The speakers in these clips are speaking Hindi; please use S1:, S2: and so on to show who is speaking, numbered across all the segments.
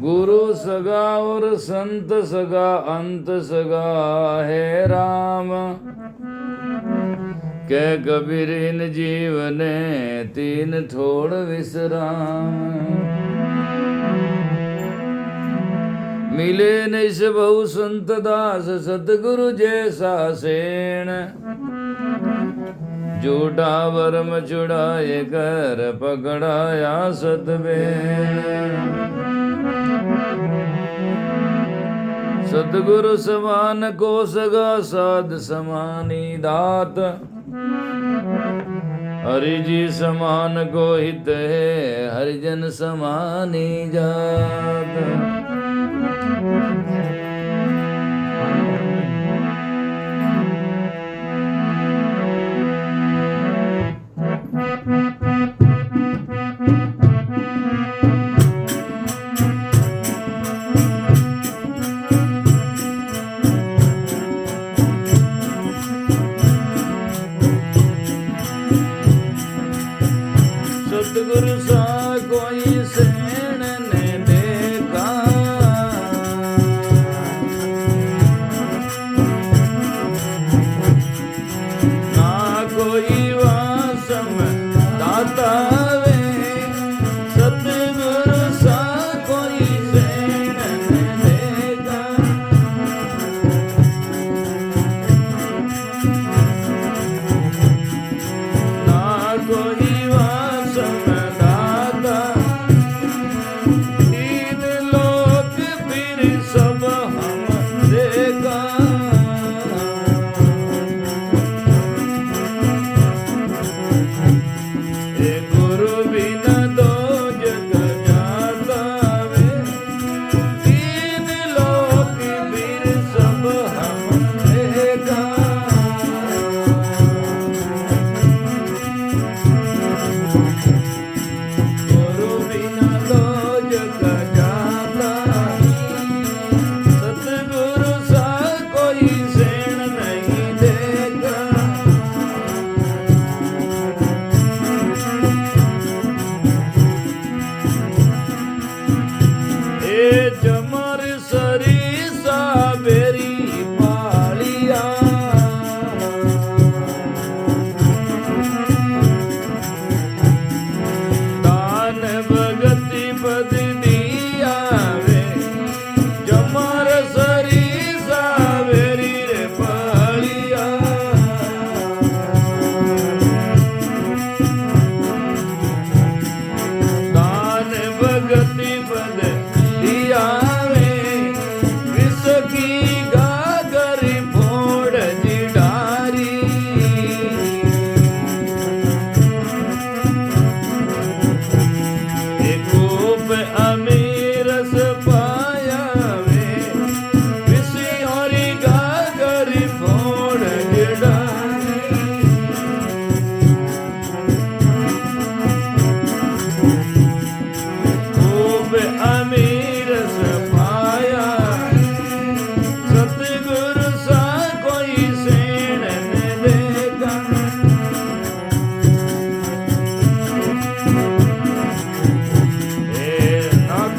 S1: गुरु सगा और संत सगा अंत सगा है राम। कै कबीर इन जीवने तीन थोड़ विश्राम। मिले निस बहु संत दास सतगुरु जैसा सेण। झूठा वर्म छुड़ाए कर पकड़ाया सतबेन। सतगुरु समान को सगा साध समानी दात। हरि जी समान को हित है हरिजन समानी जात। सतगुरु सा कोई सेण ने देखा। ना कोई वासम दाता वे। सतगुरु सा कोई सेण ने देखा। ना कोई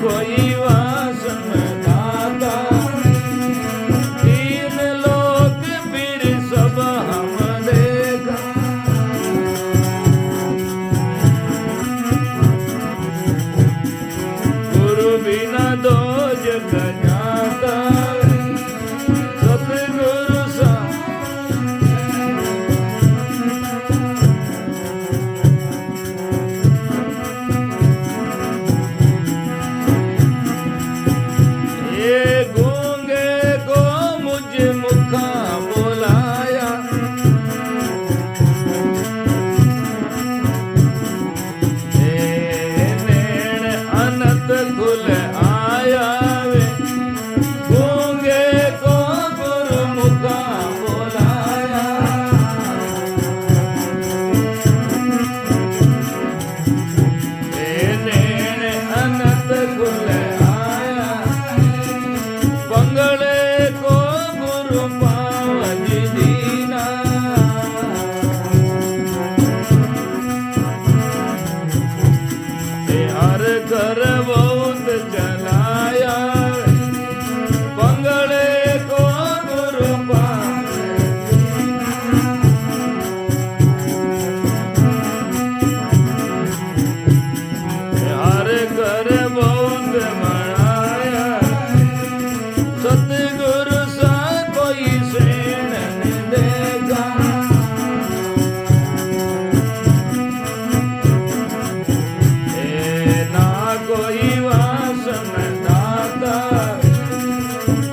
S1: कोई वासना आया बंगले को गुरु पावे हर कर बहुत मनाया सतगुरु सा कोई सेण नहीं देगा ना कोई वासन दाता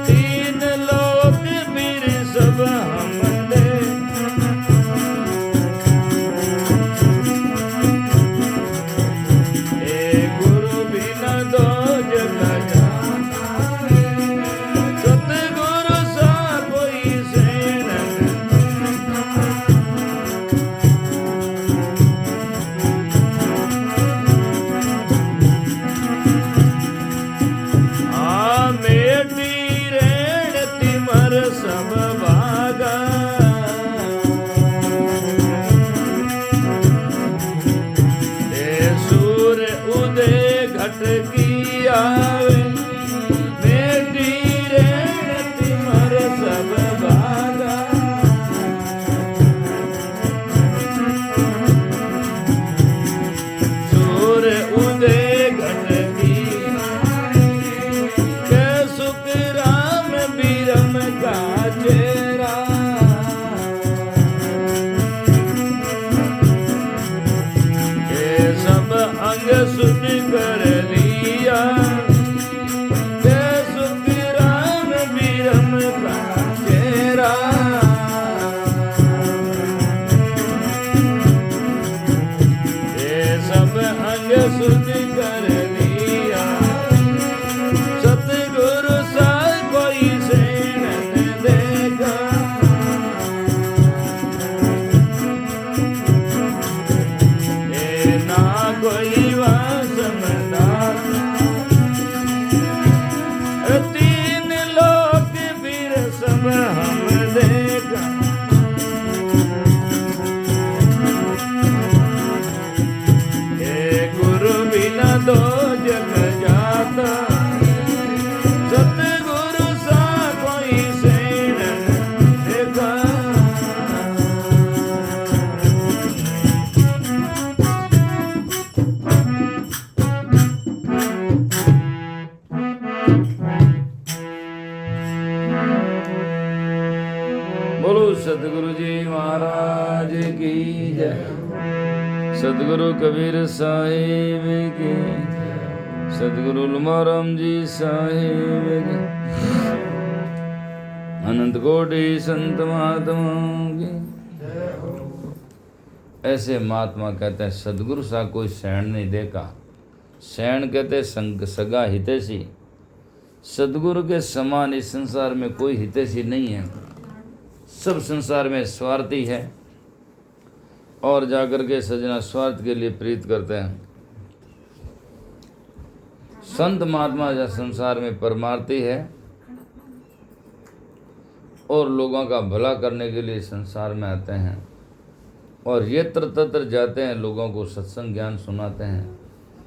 S1: तीन लोक फिर सब हम दे गुरु बिना दो जग जाता सतगुरु सा कोई सेण मेटी रेण तिमर सब भागा सूर्य उदय घट की आवे मेटी रेण तिमर सब भागा सूर्य उदय घट की सुख राम बीरम का चेहरा ये सब अंग सुख कर लिया ये सुख राम बीरम का चेहरा ये सब अंग सुख कर लिया सतगुरु सा कोई सेण नहीं देगा ना कोई वासन दाता तीन लोक फिर सब हम देगा गुरु बिना दो जग जाता सतगुरु सा कोई सेण देखा बोलो सतगुरु जी महाराज की जय सतगुरु कबीर साहिब की सतगुरु लुमाराम जी साहिब की अनंत कोटि संत महात्माओं की ऐसे महात्मा कहते हैं सदगुरु सा कोई शरण नहीं देखा शरण कहते संग सगा हितैषी सदगुरु के समान इस संसार में कोई हितैषी नहीं है सब संसार में स्वार्थी है और जाकर के सजना स्वार्थ के लिए प्रीत करते हैं संत महात्मा जो संसार में परमार्थी है और लोगों का भला करने के लिए संसार में आते हैं और यत्र तत्र जाते हैं लोगों को सत्संग ज्ञान सुनाते हैं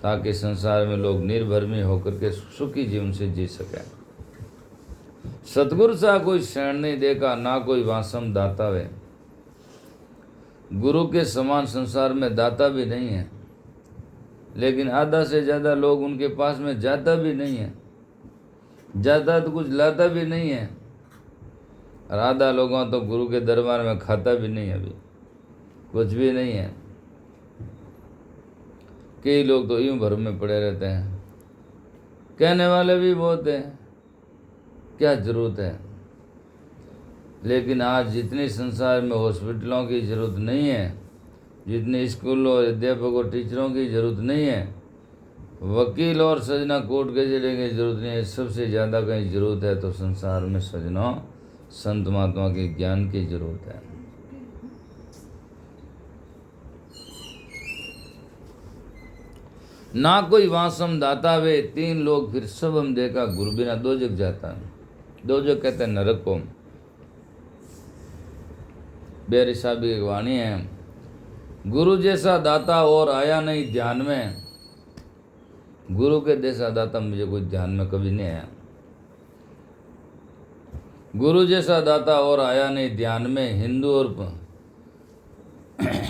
S1: ताकि संसार में लोग निर्भरमी होकर के सुखी जीवन से जी सकें सतगुरु सा कोई शरण नहीं देखा ना कोई वासम दाता वे गुरु के समान संसार में दाता भी नहीं है लेकिन आधा से ज़्यादा लोग उनके पास में जाता भी नहीं है जाता तो कुछ लाता भी नहीं है और आधा लोगों तो गुरु के दरबार में खाता भी नहीं है अभी कुछ भी नहीं है कई लोग तो यूं भर में पड़े रहते हैं कहने वाले भी बहुत हैं क्या ज़रूरत है लेकिन आज जितनी संसार में हॉस्पिटलों की ज़रूरत नहीं है जितनी स्कूलों और अध्यापकों और टीचरों की ज़रूरत नहीं है वकील और सजना कोर्ट कचहरी की ज़रूरत नहीं है सबसे ज़्यादा कहीं ज़रूरत है तो संसार में सजनों संत महात्मा के ज्ञान की ज़रूरत है ना कोई वासम दाता वे तीन लोग फिर सब हम देखा गुरु बिना दो जग जाता है दो जग कहते हैं नरक को बेरी साहब की वाणी है गुरु जैसा दाता और आया नहीं ध्यान में गुरु के जैसा दाता मुझे कोई ध्यान में कभी नहीं आया। गुरु जैसा दाता और आया नहीं ध्यान में। हिंदू और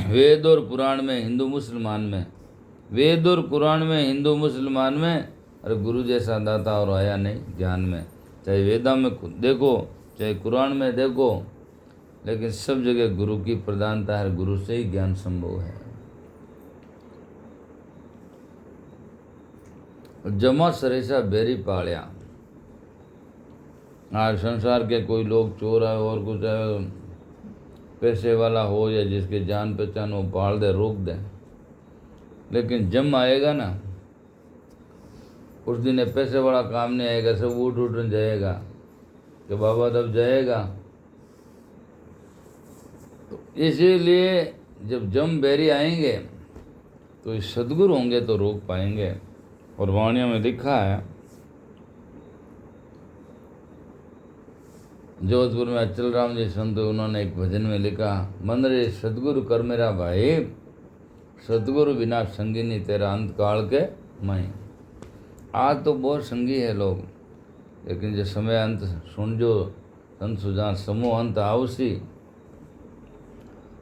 S1: वेद और पुराण में, हिंदू मुसलमान में, वेद और कुरान में, हिंदू मुसलमान में, अरे गुरु जैसा दाता और आया नहीं ध्यान में। चाहे वेदा में देखो, चाहे कुरान में देखो, लेकिन सब जगह गुरु की प्रधानता है। गुरु से ही ज्ञान संभव है। जमा सरेसा बेरी पालिया। आज संसार के कोई लोग चोर है और कुछ है, पैसे वाला हो या जिसके जान पहचान हो, पाल दे, रोक दे, लेकिन जम आएगा ना, उस दिन पैसे वाला काम नहीं आएगा। सब उठ जाएगा कि बाबा तब जाएगा। तो इसीलिए जब जम बैरी आएंगे तो सदगुरु होंगे तो रोक पाएंगे। और वाणियों में लिखा है, जोधपुर में अचल राम जी संत, उन्होंने एक भजन में लिखा, मन रे सदगुरु कर मेरा भाई, सदगुरु बिना संगी नहीं तेरा अंत काल के मैं। आज तो बहुत संगी है लोग, लेकिन जो समय अंत सुन जो संत सुजान समूह अंत आवसी,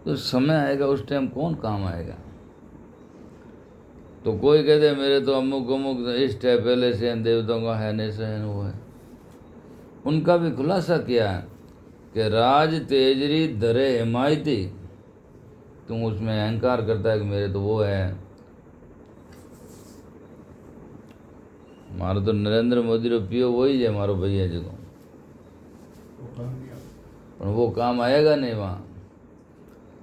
S1: तो समय आएगा उस टाइम कौन काम आएगा। तो कोई कहते मेरे तो अमुक अमुक इष्ट है, पहले से देवताओं का है, नहीं सहन वो है। उनका भी खुलासा किया है कि राज तेजरी धरे हिमायती, तुम उसमें अहंकार करता है कि मेरे तो वो है। मारो तो नरेंद्र मोदी रो पियो वही है मारो भैया जी को, पर वो काम आएगा नहीं वहाँ।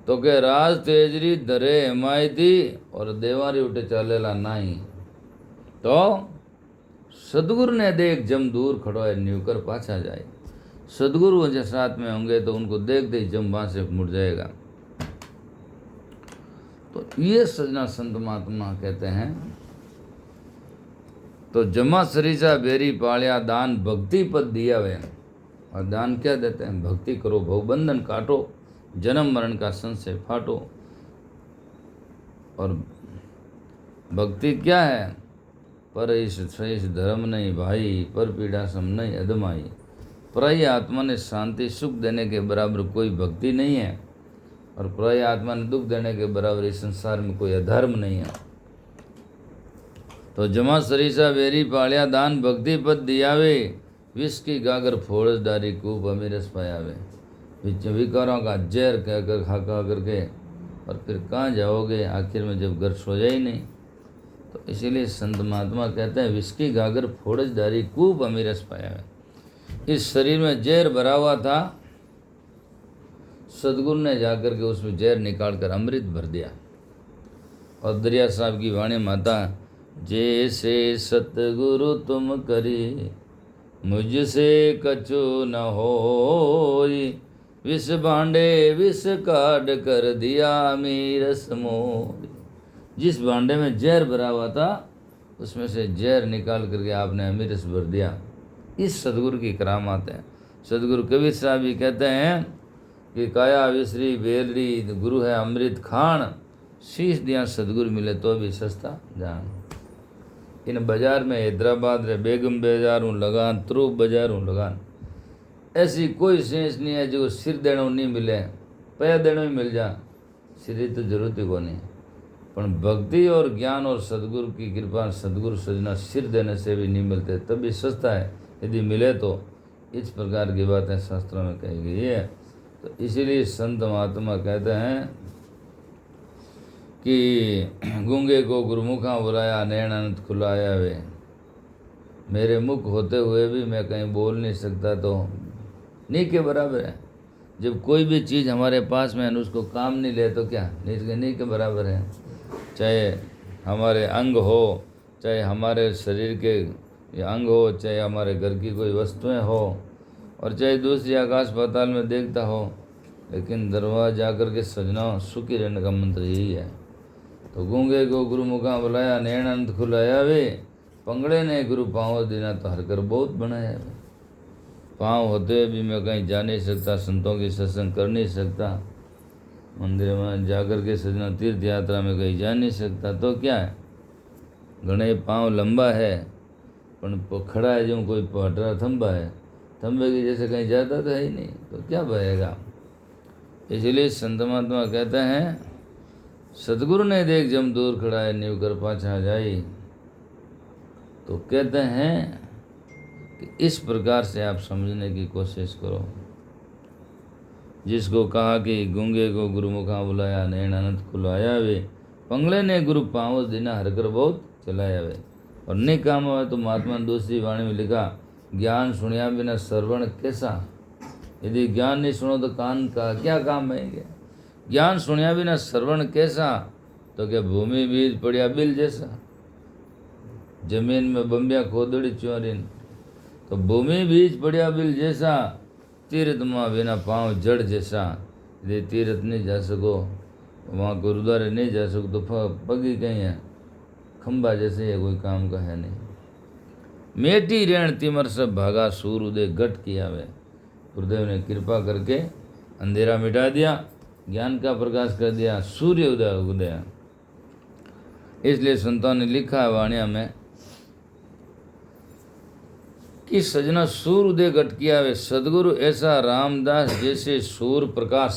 S1: तो के राज तेजरी धरे हिमायती और देवारी उठे चलेला नहीं। तो सदगुरु ने देख जम दूर खड़ो है, न्यूकर पाछा जाए। सदगुरु जो साथ में होंगे तो उनको देखते ही जम वहाँ से मुड़ जाएगा। तो ये सजना संत महात्मा कहते हैं। तो जमा सरीसा बेरी पालिया, दान भक्ति पद दिया वे। और दान क्या देते हैं? भक्ति करो, भवबंधन काटो, जन्म मरण का संशय फाटो। और भक्ति क्या है? पर ईश धर्म नहीं भाई, पर पीड़ा सम नहीं अदमाई। पराई आत्मा ने शांति सुख देने के बराबर कोई भक्ति नहीं है, और पराई आत्मा ने दुख देने के बराबर इस संसार में कोई अधर्म नहीं है। तो जमा सरीसा बेरी पालिया, दान भक्ति पद दियावे, विष की गागर फोड़स डारी कूप अमीरस पायावे। विकारों का जहर कहकर खा करके और फिर कहाँ जाओगे आखिर में जब घर सो जाए ही नहीं। तो इसीलिए संत महात्मा कहते हैं, विष की गागर फोड़स डारी कूप अमीरस पायावे। इस शरीर में जहर भरा हुआ था, सदगुरु ने जाकर के उसमें जहर निकाल कर अमृत भर दिया। और दरिया साहब की वाणी माता, जैसे सतगुरु तुम करी, मुझसे कछु न होई, विष भांडे विष काढ़ कर दिया अमीरस मोई। जिस भांडे में जहर भरा हुआ था उसमें से जहर निकाल करके आपने अमीरस भर दिया। इस सदगुरु की करामात है। सदगुरु कबीर साहब भी कहते हैं कि काया विसरी बेलरी, गुरु है अमृत खान, शीश दिया सदगुरु मिले तो भी सस्ता जान। इन बाजार में हैदराबाद रे बेगम बाजार हूँ लगान, त्रुप बाजार हूँ लगान, ऐसी कोई सेंस नहीं है जो सिर देने नहीं मिले, पैर देने मिल जा, सिर तो जरूरत ही को नहीं। पर भक्ति और ज्ञान और सदगुरु की कृपा, सदगुरु सजना सिर देने से भी नहीं मिलते, तभी सस्ता है, यदि मिले तो। इस प्रकार की बातें शास्त्रों में कही गई है। तो इसीलिए संत महात्मा कहते हैं कि गूंगे को गुरुमुखा बुलाया, नैन अनंत खुलाया वे। मेरे मुख होते हुए भी मैं कहीं बोल नहीं सकता, तो नहीं के बराबर है। जब कोई भी चीज़ हमारे पास में है उसको काम नहीं ले तो क्या नहीं के बराबर है। चाहे हमारे अंग हो, चाहे हमारे शरीर के अंग हो, चाहे हमारे घर की कोई वस्तुएं हो, और चाहे दूसरी आकाश पाताल में देखता हो, लेकिन दरबार जाकर के सजना सुखी रहने का मंत्र यही है। तो गूंगे को गुरु मुखा बुलाया, नैन अनंत खुलाया वे, पंगड़े ने गुरु पाँव देना तो हरकर बहुत बनाया वे। पाँव होते भी मैं कहीं जा नहीं सकता, संतों की सत्संग कर नहीं सकता, मंदिर में जाकर के सजना तीर्थ यात्रा में कहीं जा नहीं सकता, तो क्या है? घणे पाँव लंबा है पण खड़ा है जो कोई पटरा थंबा है, थंबे की जैसे कहीं जाता तो है ही नहीं, तो क्या बहेगा। इसलिए संत महात्मा कहते हैं सतगुरु ने देख जम दूर खड़ा है नीव कर पाछा जाई। तो कहते हैं कि इस प्रकार से आप समझने की कोशिश करो। जिसको कहा कि गूंगे को गुरुमुखा बुलाया नैन अनंत खुलाया वे, पंगले ने गुरु पाँव दिना हरकर बहुत चलाया वे। और नहीं काम आवे तो महात्मा ने दूसरी वाणी में लिखा ज्ञान सुनिया बिना श्रवण कैसा। यदि ज्ञान नहीं सुनो तो कान का क्या काम आएंगे। ज्ञान सुनिया बिना श्रवण कैसा, तो क्या भूमि बीज पड़िया बिल जैसा। जमीन में बम्बिया खोदड़ी चोरीन, तो भूमि बीज पड़िया बिल जैसा। तीर्थ में बिना पाँव जड़ जैसा। यदि तीर्थ नहीं जा सको, वहाँ गुरुद्वारे नहीं जा सको तो पगी कहीं है, खंबा जैसे है, कोई काम का है नहीं। मेटी रेण तिमर सब भागा सूर उदय गट किया वे। गुरुदेव ने कृपा करके अंधेरा मिटा दिया, ज्ञान का प्रकाश कर दिया, सूर्य उदय हो गया। इसलिए संतों ने लिखा है वाणिया में कि सजना सूर उदय गट किया वे। सदगुरु ऐसा रामदास जैसे सूर प्रकाश,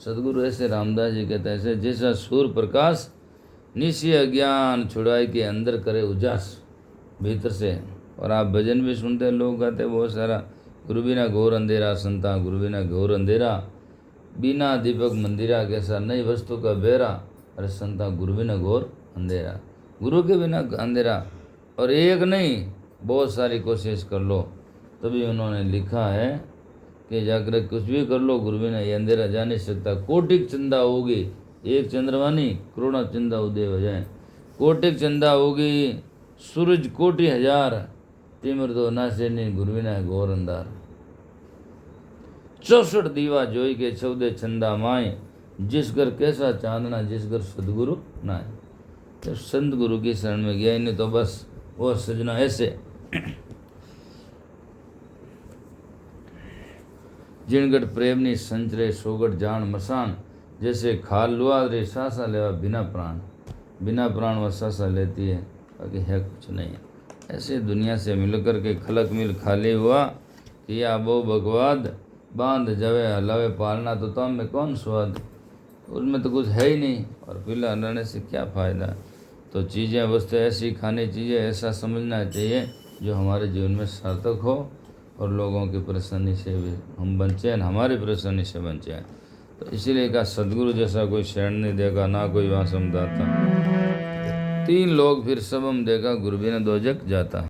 S1: सदगुरु ऐसे रामदास जी कहते हैं ऐसे जैसा सूर प्रकाश निशी अज्ञान छुड़ाई के अंदर करे उजास भीतर से। और आप भजन भी सुनते हैं, लोग गाते हैं बहुत सारा, गुरु बिना घोर अंधेरा संता गुरु बिना घोर अंधेरा, बिना दीपक मंदिरा कैसा नई वस्तु का बेरा, अरे संता गुरु बिना घोर अंधेरा, गुरु के बिना अंधेरा। और एक नहीं बहुत सारी कोशिश कर लो, तभी उन्होंने लिखा है कि जाकर कुछ भी कर लो गुरु बिना ये अंधेरा जा नहीं सकता। कोटिक चंदा होगी, एक चंद्रमा नहीं करोड़ों चंदा उदय हो जाए। कोटिक चंदा होगी सूरज कोटि हजार, तिमिर तो नासे नहीं गुरु बिना घोर अंधार। 64 दीवा जोई के 14 चंदा माए, जिस घर कैसा चांदना जिस घर सदगुरु ना। तो संत गुरु की शरण में गया, इन्हें तो बस वो सजना ऐसे जिनगढ़ प्रेमनी संचरे सोगढ़ जान मसान, जैसे खाल लुआ रे सासा लेवा बिना प्राण, बिना प्राण वह सासा लेती है, बाकी है कुछ नहीं है। ऐसे दुनिया से मिलकर के खलक मिल खाली हुआ, किया बो भगवाद बांध जवे हलावे पालना, तो तम में कौन स्वाद, उसमें तो कुछ है ही नहीं, और पीला रहने से क्या फ़ायदा। तो चीज़ें वस्तु ऐसी खानी चाहिए, ऐसा समझना चाहिए जो हमारे जीवन में सार्थक हो और लोगों की परेशानी से भी हम बचें, हमारी परेशानी से बचें। तो इसीलिए कहा सदगुरु जैसा कोई शरण नहीं देगा, ना कोई वहाँ समझाता। 3 लोग फिर सब हम देखा, गुरु बिना दोजक जाता।